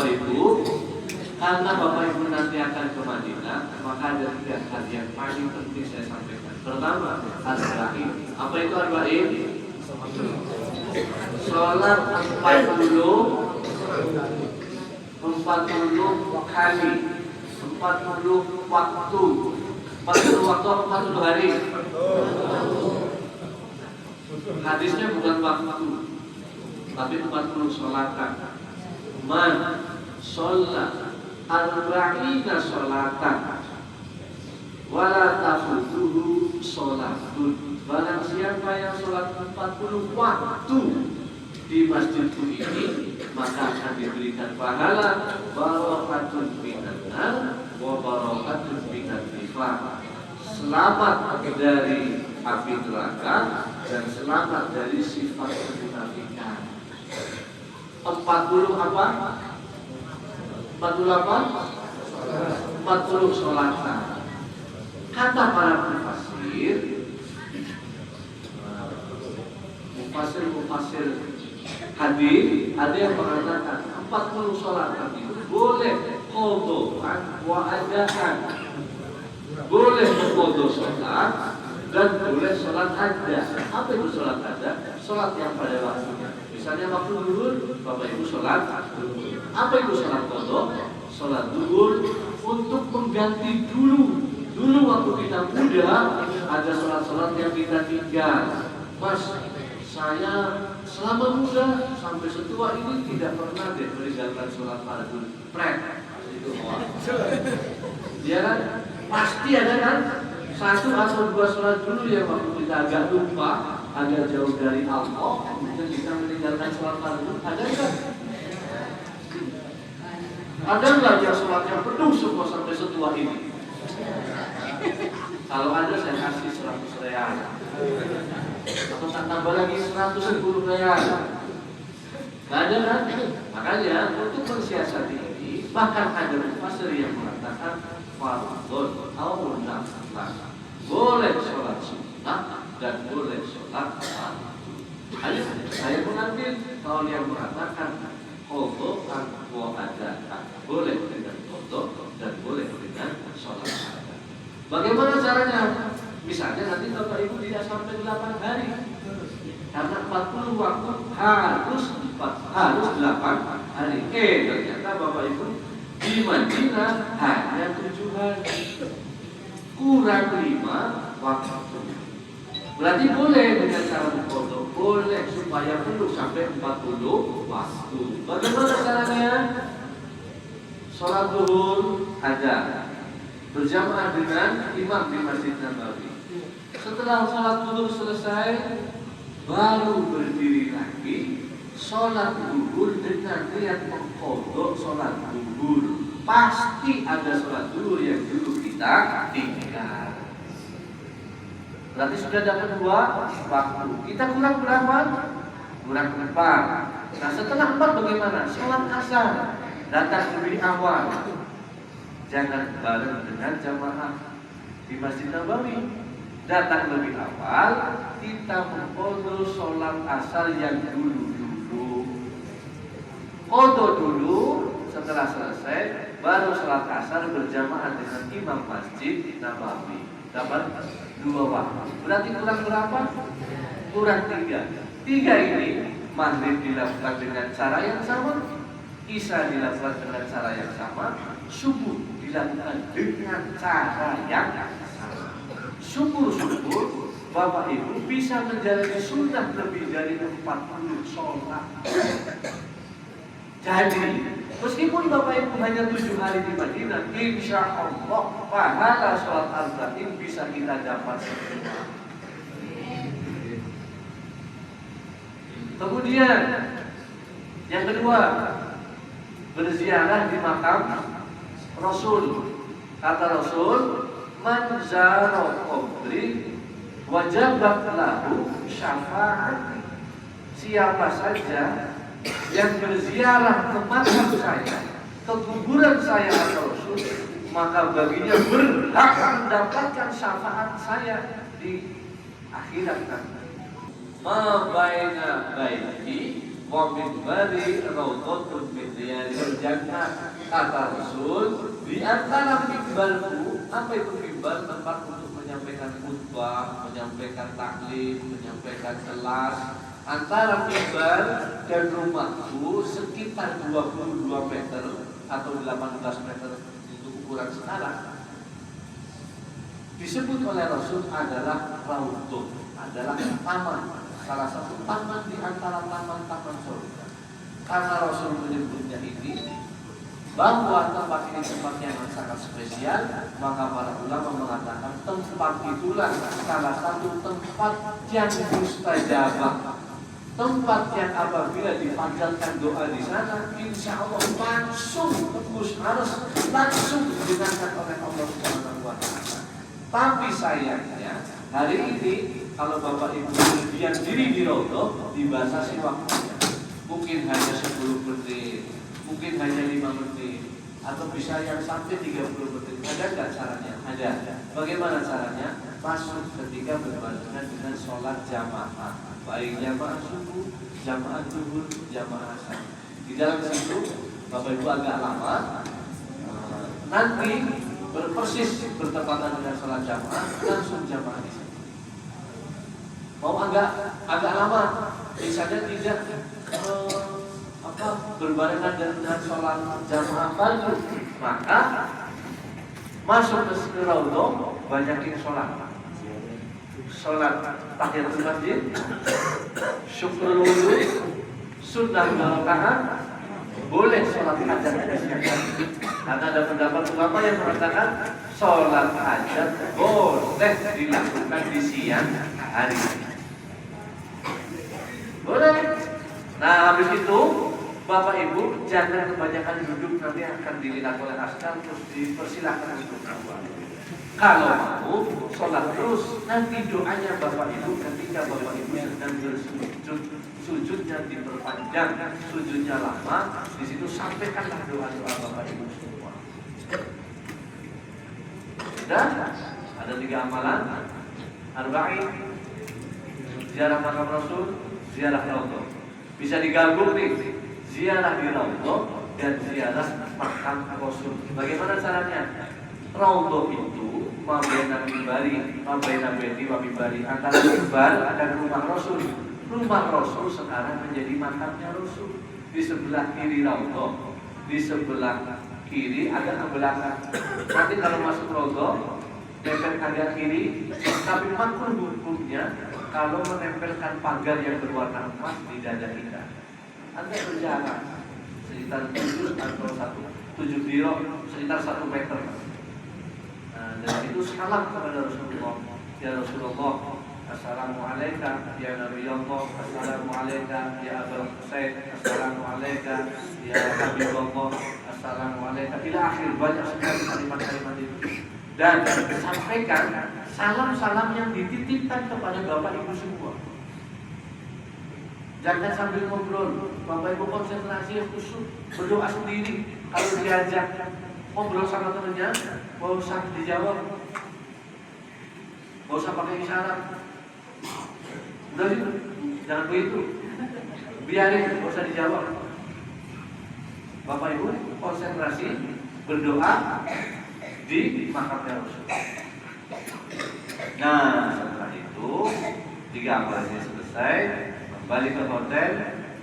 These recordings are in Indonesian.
Bapak Ibu, karena Bapak Ibu nanti akan ke Madinah, maka ada 3 hal yang paling penting saya sampaikan. Pertama, arba'in. Apa itu arba'in? Sholat 40 kali, 40 waktu. 40 waktu atau 40 hari? Hadisnya bukan waktu, tapi 40 sholatan. Man sholat arba'ina sholatan wala tafutuhu sholatun. Barang siapa yang sholat 40 waktu di masjidku ini, maka akan diberikan pahala barakatun minan nar wa barakatun minan nifaq. Selamat dari api neraka dan selamat dari sifat kemunafikan. 40 apa? 40 apa? 40 sholatan. Kata para mufasir hadis, ada yang mengatakan 40 sholatan itu boleh qadha wa adaan. Boleh mengqadha sholat dan boleh sholat ada. Apa itu sholat ada? Sholat yang pada waktunya. Misalnya waktu zuhur, Bapak Ibu sholat zuhur. Apa itu sholat qadha? Sholat zuhur untuk mengganti dulu waktu kita muda ada sholat-sholat yang kita tinggal. Mas, saya selama muda sampai setua ini tidak pernah meninggalkan sholat fardhu. Itu ya kan? Pasti ada kan? 1 atau 2 sholat dulu yang waktu kita agak lupa, agak jauh dari Allah, kemudian kita meninggalkan sholat fardhu. Ada kan? Ada nggak yang sholatnya penuh semua sampai setua ini? Kalau ada saya kasih 100 real. Atau tak tambah lagi 110 real. Gak ada kan? Makanya untuk mensiasati ini, bahkan ada mufasir yang mengatakan fardhun atau naflah. Boleh sholat sunnah dan boleh sholat fardhu. Ayo saya mengambil kalau yang mengatakan qadha wa adaan. Boleh dengan qadha dan boleh dengan sholat. Bagaimana caranya? Misalnya nanti Bapak Ibu tidak sampai 8 hari, karena 40 waktu harus 8 hari. Ternyata Bapak Ibu di Madinah hanya 7 hari, kurang 5 waktu. Berarti boleh dengan cara qadha, boleh supaya penuh sampai 40 waktu. Bagaimana caranya? Sholat zuhur ada berjamaah dengan imam di Masjid Nabawi. Setelah sholat zuhur selesai, baru berdiri lagi sholat zuhur dengan niat mengqadha sholat zuhur. Pasti ada sholat zuhur yang dulu kita tinggal. Berarti sudah dapat 2 waktu. Kita kurang berapa? Kurang 4. Nah setelah 4 bagaimana? Sholat asar datang lebih awal. Jangan bareng dengan jamaah di Masjid Nabawi. Datang lebih awal, kita mengqadha sholat asar yang dulu. Qadha dulu, setelah selesai, baru sholat asar berjamaah dengan imam Masjid Nabawi. Dapat 2 waktu. Berarti kurang berapa? Kurang 3. 3 ini maghrib dilakukan dengan cara yang sama, isya dilakukan dengan cara yang sama, subuh dilakukan dengan cara yang sama. Syukur-syukur Bapak Ibu bisa menjalani sunnah lebih dari 40 sholat. Jadi meskipun Bapak Ibu hanya 7 hari di Madinah, insya Allah pahala sholat arba'in bisa kita dapat semua. Kemudian yang kedua, berziarah di makam Rasul. Kata Rasul, man zara qabri wajabat lahu syafa'ati. Siapa saja yang berziarah ke makam saya, ke kuburan saya atau Rasul, maka baginya berhak mendapatkan syafaat saya di akhirat nanti. Ma baina baiti wa minbari rawdatun min riyadil jannah. Kata Rasul, di antara mimbarku, apa itu mimbar? Tempat untuk menyampaikan khutbah, menyampaikan taklim, menyampaikan kelas. Antara mimbar dan rumahku sekitar 22 meter atau 18 meter untuk ukuran sekarang. Disebut oleh Rasul adalah raudhah, adalah taman, salah satu taman di antara taman-taman surga. Karena Rasul menyebutnya ini, bahwa tempat ini tempat yang sangat spesial, maka para ulama mengatakan tempat itulah salah satu tempat yang mustajabah, tempat yang apabila dipanjatkan doa di sana, insya Allah langsung tembus harus langsung didengarkan oleh Allah Subhanahu wa Ta'ala. Tapi sayangnya hari ini kalau Bapak Ibu berdiam diri di raudhah dibatasi waktunya, mungkin hanya 10 menit, mungkin hanya 5 menit, atau bisa yang sampai 30 menit. Ada nggak caranya? Ada. Bagaimana caranya? Masuk ketika berbarengan dengan sholat jamaah, baik jamaah subuh, jamaah zuhur, jamaah asar. Di dalam situ Bapak Ibu agak lama, nanti berpersis bertepatan dengan sholat jamaah, langsung jamaah di sini. Mau agak lama, misalnya tidak berbarengan dengan sholat jamaah pagi, maka masuk ke raudhah, banyakin sholat tahiyatul masjid, syukrul wudhu, sunnah rakaat, boleh sholat hajat. Karena ada pendapat ulama yang mengatakan sholat hajat boleh dilakukan di siang hari. Boleh. Nah, habis itu Bapak Ibu jangan kebanyakan duduk, nanti akan dilihat oleh askar, terus dipersilahkan untuk keluar. Kalau mau sholat terus, nanti doanya Bapak Ibu ketika Bapak Ibu sedang bersujud, sujudnya diperpanjang, sujudnya lama, di situ sampaikanlah doa-doa Bapak Ibu semua. Dan ada 3 amalan, arba'in, ziarah makam Rasul, ziarah raudhah. Bisa digabung nih, ziarah di raudhah dan ziarah makam Rasul. Bagaimana caranya? Raudhah itu mabaina mimbari, mabaina baiti wa mimbari, antara mimbar dan rumah Rasul. Rumah Rasul sekarang menjadi makamnya Rasul. Di sebelah kiri raudhah, di sebelah kiri agak ke belakang. Nanti kalau masuk raudhah nempel agak kiri, tapi makruh hukumnya kalau menempelkan pagar yang berwarna emas di dada kita. Anda berjarak sekitar 7 atau 7 diro, sekitar 1 meter. Nah, dan itu salam kepada Rasulullah. Ya Rasulullah, Assalamualaikum ya Nabi Allah, Assalamualaikum ya Abul Husain, Assalamualaikum ya Habibullah, Assalamualaikum, ila akhir. Banyak sekali kalimat-kalimat itu. Dan sampaikan salam-salam yang dititipkan kepada Bapak Ibu semua. Jangan sambil ngobrol, Bapak Ibu konsentrasi yang khusyuk, berdoa sendiri. Kalau diajak ngobrol sama temennya, gak usah dijawab, gak usah pakai isyarat. Udah gitu, jangan begitu, biarin, gak usah dijawab. Bapak Ibu konsentrasi berdoa di makamnya Rasul. Nah, setelah itu 3 amalannya selesai, kembali ke hotel,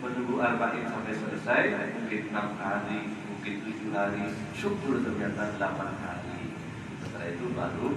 menunggu arba'in sampai selesai, mungkin 6 hari, mungkin 7 hari, syukur ternyata 8 hari. Setelah itu baru